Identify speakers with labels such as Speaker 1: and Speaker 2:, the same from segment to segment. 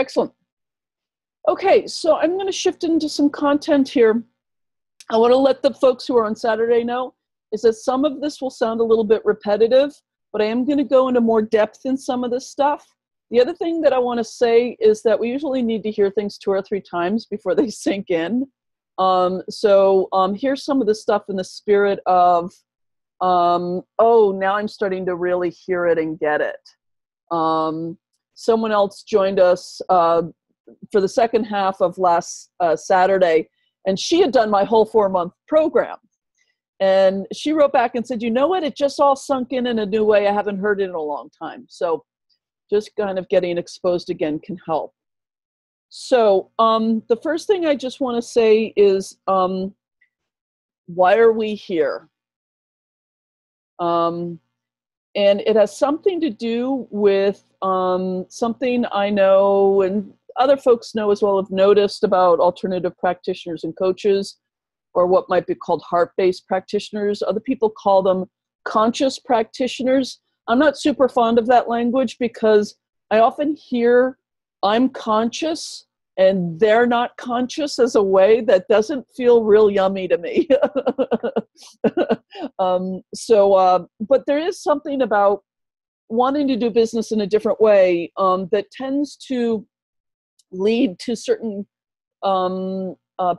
Speaker 1: Excellent. Okay, so I'm going to shift into some content here. I want to let the folks who are on Saturday know is that some of this will sound a little bit repetitive, but I am going to go into more depth in some of this stuff. The other thing that I want to say is that we usually need to hear things 2 or 3 times before they sink in. Here's some of the stuff in the spirit of, oh, now I'm starting to really hear it and get it. Someone else joined us for the second half of last Saturday, and she had done my whole 4-month program. And she wrote back and said, you know what, it just all sunk in a new way. I haven't heard it in a long time. So just kind of getting exposed again can help. So the first thing I just want to say is, why are we here? And it has something to do with something I know and other folks know as well, have noticed about alternative practitioners and coaches, or what might be called heart-based practitioners. Other people call them conscious practitioners. I'm not super fond of that language because I often hear I'm conscious and they're not conscious as a way that doesn't feel real yummy to me. But there is something about wanting to do business in a different way that tends to lead to certain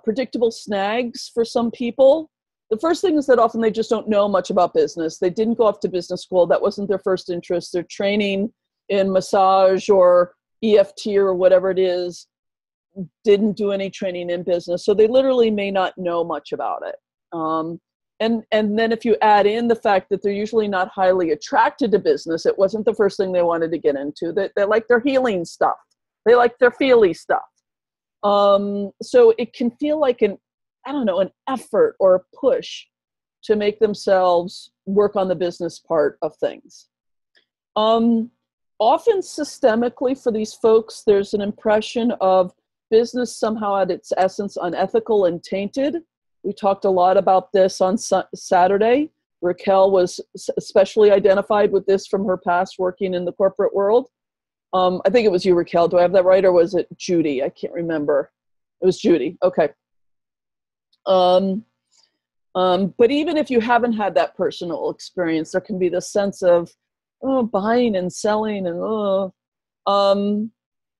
Speaker 1: predictable snags for some people. The first thing is that often they just don't know much about business. They didn't go off to business school. That wasn't their first interest. They're training in massage or EFT or whatever it is, didn't do any training in business. So they literally may not know much about it. And then if you add in the fact that they're usually not highly attracted to business, it wasn't the first thing they wanted to get into. They like their healing stuff. They like their feely stuff. So it can feel like an effort or a push to make themselves work on the business part of things. Often systemically for these folks, there's an impression of business somehow at its essence unethical and tainted. We talked a lot about this on Saturday. Raquel was especially identified with this from her past working in the corporate world. I think it was you, Raquel. Do I have that right? Or was it Judy? I can't remember. It was Judy. Okay. But even if you haven't had that personal experience, there can be this sense of buying and selling and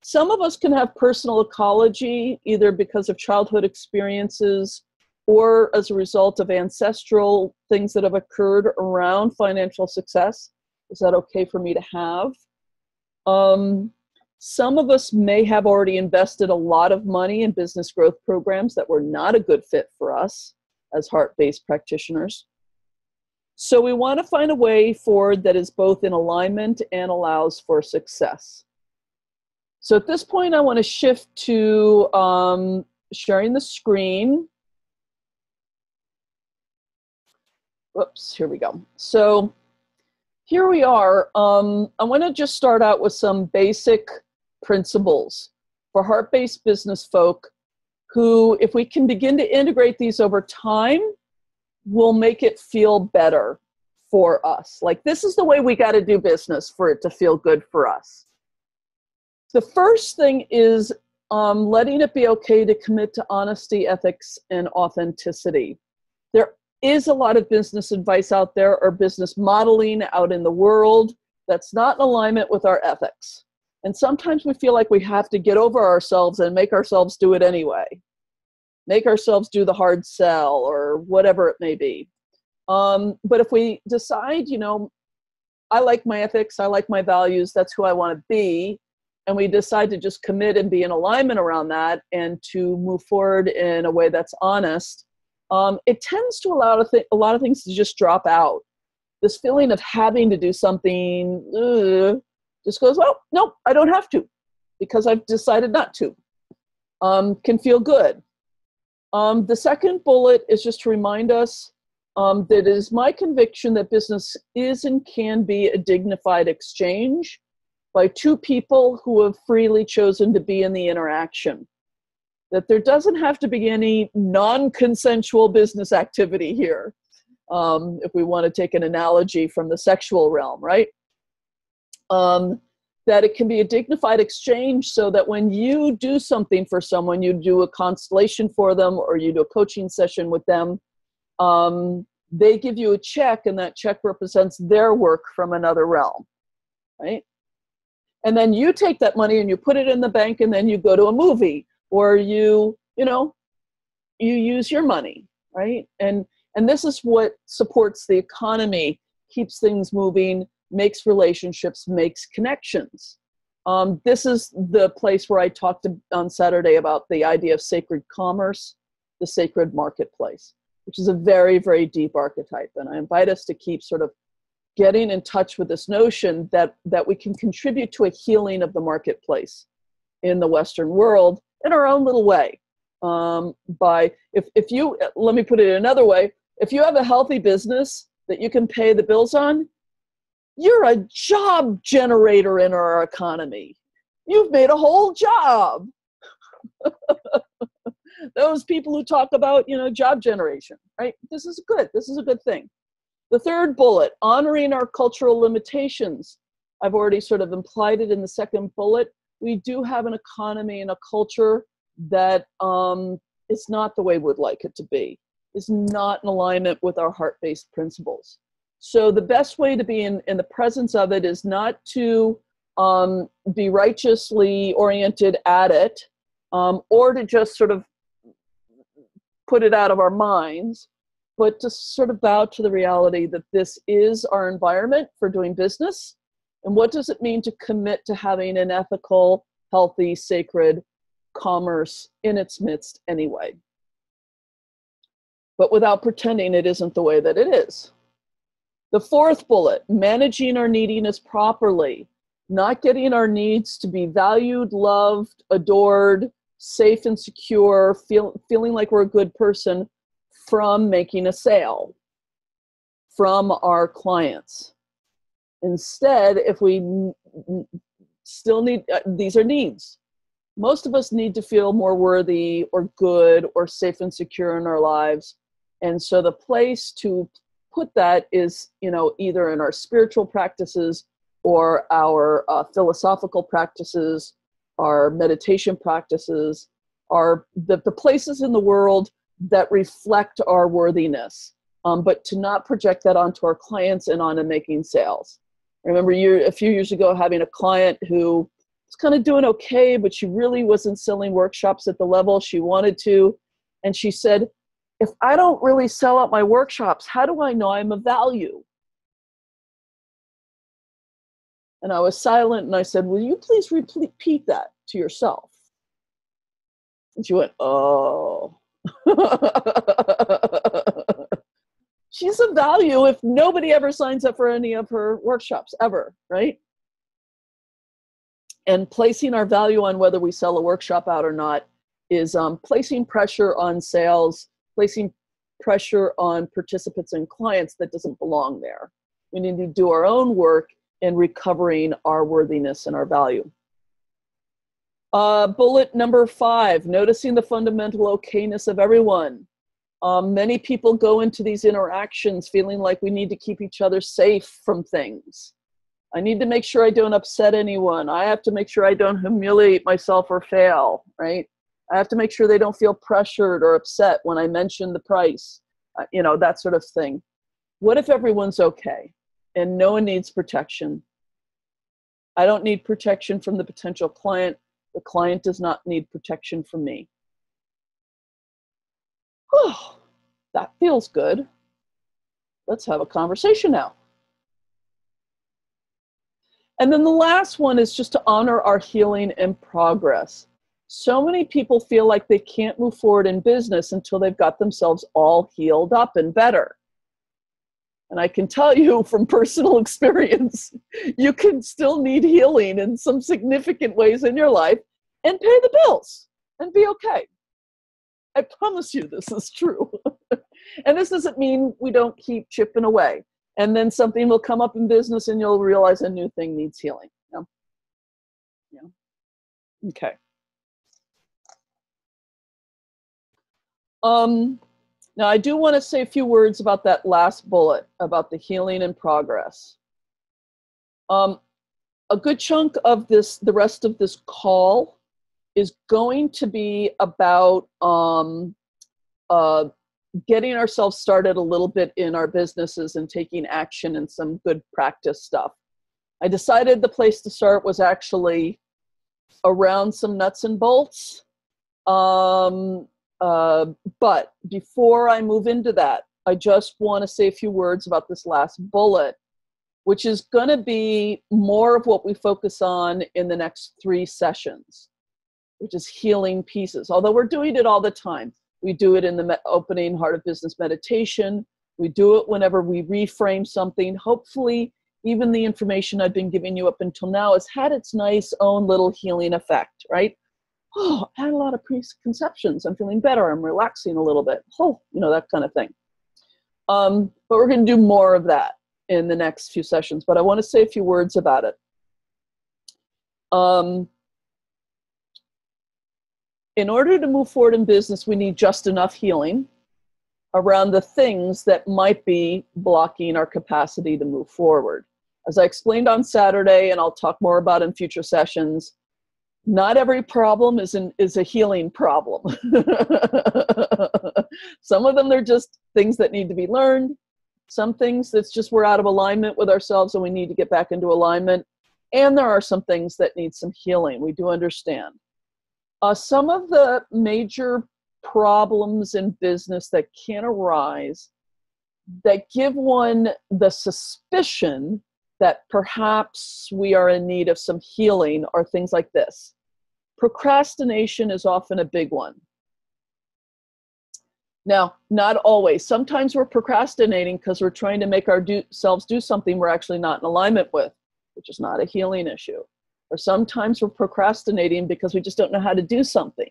Speaker 1: some of us can have personal ecology either because of childhood experiences or as a result of ancestral things that have occurred around financial success. Is that okay for me to have? Some of us may have already invested a lot of money in business growth programs that were not a good fit for us as heart-based practitioners. So we want to find a way forward that is both in alignment and allows for success. So at this point, I want to shift to sharing the screen. Whoops, here we go. So here we are. I want to just start out with some basic principles for heart-based business folk who, if we can begin to integrate these over time, will make it feel better for us. Like, this is the way we got to do business for it to feel good for us. The first thing is letting it be okay to commit to honesty, ethics, and authenticity. There is a lot of business advice out there or business modeling out in the world that's not in alignment with our ethics. And sometimes we feel like we have to get over ourselves and make ourselves do it anyway. Make ourselves do the hard sell or whatever it may be. But if we decide, I like my ethics, I like my values, that's who I want to be, and we decide to just commit and be in alignment around that and to move forward in a way that's honest, it tends to allow a lot of things to just drop out. This feeling of having to do something just goes, well, nope, I don't have to because I've decided not to. Can feel good. The second bullet is just to remind us that it is my conviction that business is and can be a dignified exchange by two people who have freely chosen to be in the interaction. That there doesn't have to be any non-consensual business activity here, if we want to take an analogy from the sexual realm, right? that it can be a dignified exchange, so that when you do something for someone, you do a constellation for them or you do a coaching session with them, they give you a check, and that check represents their work from another realm, right? And then you take that money and you put it in the bank, and then you go to a movie, or you use your money, right? And this is what supports the economy, keeps things moving, makes relationships, makes connections. This is the place where I talked on Saturday about the idea of sacred commerce, the sacred marketplace, which is a very, very deep archetype. And I invite us to keep sort of getting in touch with this notion that we can contribute to a healing of the marketplace in the Western world in our own little way. If you, let me put it another way, if you have a healthy business that you can pay the bills on, you're a job generator in our economy. You've made a whole job. Those people who talk about, job generation, right? This is good. This is a good thing. The third bullet, honoring our cultural limitations. I've already sort of implied it in the second bullet. We do have an economy and a culture that is not the way we'd like it to be, is not in alignment with our heart-based principles. So the best way to be in the presence of it is not to be righteously oriented at it, or to just sort of put it out of our minds, but to sort of bow to the reality that this is our environment for doing business. And what does it mean to commit to having an ethical, healthy, sacred commerce in its midst anyway? But without pretending it isn't the way that it is. The fourth bullet, managing our neediness properly, not getting our needs to be valued, loved, adored, safe and secure, feeling like we're a good person from making a sale from our clients. Instead, if we still need, these are needs. Most of us need to feel more worthy or good or safe and secure in our lives. And so the place to put that is, either in our spiritual practices or our philosophical practices, our meditation practices, are the places in the world that reflect our worthiness, but to not project that onto our clients and onto making sales. I remember a few years ago having a client who was kind of doing okay, but she really wasn't selling workshops at the level she wanted to. And she said, if I don't really sell out my workshops, how do I know I'm of value? And I was silent and I said, will you please repeat that to yourself? And she went, oh. She's of value if nobody ever signs up for any of her workshops, ever, right? And placing our value on whether we sell a workshop out or not is placing pressure on sales, placing pressure on participants and clients that doesn't belong there. We need to do our own work in recovering our worthiness and our value. Bullet number 5, noticing the fundamental okayness of everyone. Many people go into these interactions feeling like we need to keep each other safe from things. I need to make sure I don't upset anyone. I have to make sure I don't humiliate myself or fail, right? I have to make sure they don't feel pressured or upset when I mention the price, that sort of thing. What if everyone's okay and no one needs protection? I don't need protection from the potential client. The client does not need protection from me. Oh, that feels good. Let's have a conversation now. And then the last one is just to honor our healing and progress. So many people feel like they can't move forward in business until they've got themselves all healed up and better. And I can tell you from personal experience, you can still need healing in some significant ways in your life and pay the bills and be okay. I promise you this is true. And this doesn't mean we don't keep chipping away. And then something will come up in business and you'll realize a new thing needs healing. Yeah. Okay. Now I do want to say a few words about that last bullet, about the healing and progress. a good chunk of the rest of this call is going to be about getting ourselves started a little bit in our businesses and taking action and some good practice stuff. I decided the place to start was actually around some nuts and bolts. But before I move into that, I just want to say a few words about this last bullet, which is going to be more of what we focus on in the next 3 sessions, which is healing pieces. Although we're doing it all the time. We do it in the opening Heart of Business meditation. We do it whenever we reframe something. Hopefully, even the information I've been giving you up until now has had its nice own little healing effect, right? Oh, I had a lot of preconceptions. I'm feeling better. I'm relaxing a little bit. Oh, that kind of thing. But we're going to do more of that in the next few sessions. But I want to say a few words about it. In order to move forward in business, we need just enough healing around the things that might be blocking our capacity to move forward. As I explained on Saturday, and I'll talk more about in future sessions, not every problem is a healing problem. Some of them, they're just things that need to be learned. Some things that's just we're out of alignment with ourselves and we need to get back into alignment. And there are some things that need some healing. We do understand. Some of the major problems in business that can arise that give one the suspicion that perhaps we are in need of some healing are things like this. Procrastination is often a big one. Now, not always. Sometimes we're procrastinating because we're trying to make ourselves do something we're actually not in alignment with, which is not a healing issue. Or sometimes we're procrastinating because we just don't know how to do something.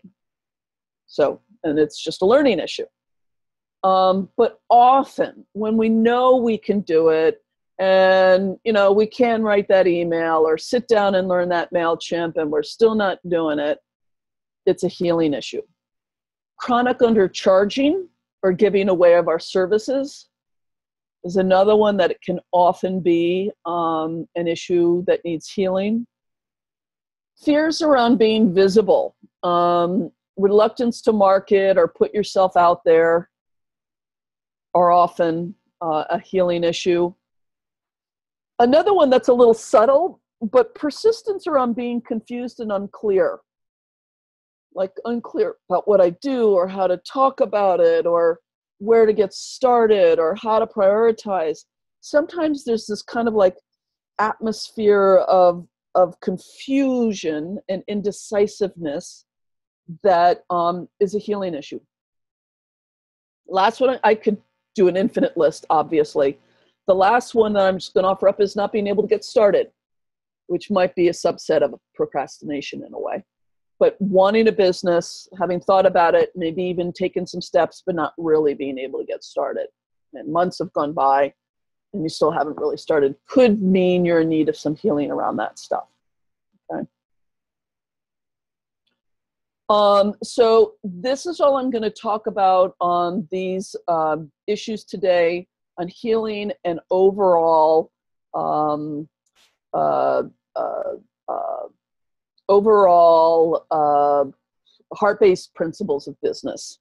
Speaker 1: And it's just a learning issue. But often when we know we can do it and, we can write that email or sit down and learn that MailChimp and we're still not doing it, it's a healing issue. Chronic undercharging or giving away of our services is another one that it can often be an issue that needs healing. Fears around being visible, reluctance to market or put yourself out there are often a healing issue. Another one that's a little subtle, but persistence around being confused and unclear. Like unclear about what I do or how to talk about it or where to get started or how to prioritize. Sometimes there's this kind of like atmosphere of confusion and indecisiveness that is a healing issue. Last one, I could do an infinite list, obviously. The last one that I'm just going to offer up is not being able to get started, which might be a subset of procrastination in a way. But wanting a business, having thought about it, maybe even taken some steps, but not really being able to get started. And months have gone by and you still haven't really started, could mean you're in need of some healing around that stuff. Okay. So this is all I'm going to talk about on these issues today on healing and overall heart-based principles of business.